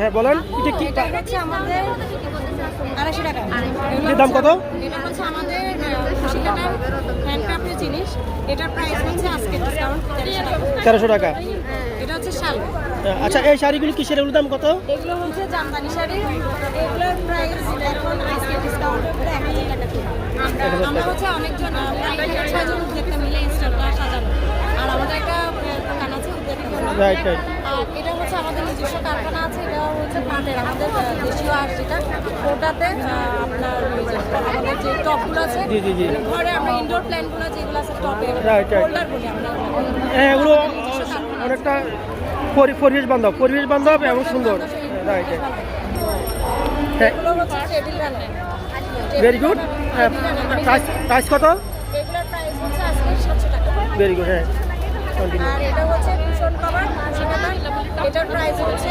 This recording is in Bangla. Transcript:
হ্যাঁ বলেন, এটা কি এটা হচ্ছে আমাদের 250 টাকা। এর দাম কত? এটা হচ্ছে আমাদের 80 টাকার হ্যান্ডক্রাফটের জিনিস। এটার প্রাইস হচ্ছে আজকে ডিসকাউন্ট 1300 টাকা। এটা হচ্ছে শাল। আচ্ছা এই শাড়িগুলো কিসের, এগুলোর দাম কত? এগুলো হচ্ছে জামদানি শাড়ি। এগুলোর প্রাইস এখন আজকে ডিসকাউন্ট করে 1000 টাকা করে। আমরা হচ্ছে অনেকজন 5-6 জন উদ্যোক্তা মিলে স্টলটা সাজানো। আর আমাদের একটা দোকান আছে উদ্যোক্তা। Right right. আর এটা হচ্ছে আমাদের নিজস্ব কারখানা আছে। এটা হচ্ছে পাটের আমাদের দেশীয় আঁশ, যেটা ওটাতে আপনার ওই যে আমাদের যে টপগুলো আছে, জি জি জি। ঘরে আমরা ইনডোর প্ল্যান্টগুলো যেগুলো আছে টপে রাইট রাইট। হোল্ডার বলি আমরা। হ্যাঁ এগুলো অনেকটা পরিবেশ বান্ধব এবং সুন্দর। Right right. হ্যাঁ এগুলো হচ্ছে টেবিল রান্নার। Very good. প্রাইস কত? এগুলোর প্রাইস হচ্ছে আজকে 700 টাকা। Very good. হ্যাঁ কন্টিনিউ। আর এটা হচ্ছে কুশন কভার, এটার প্রাইস হচ্ছে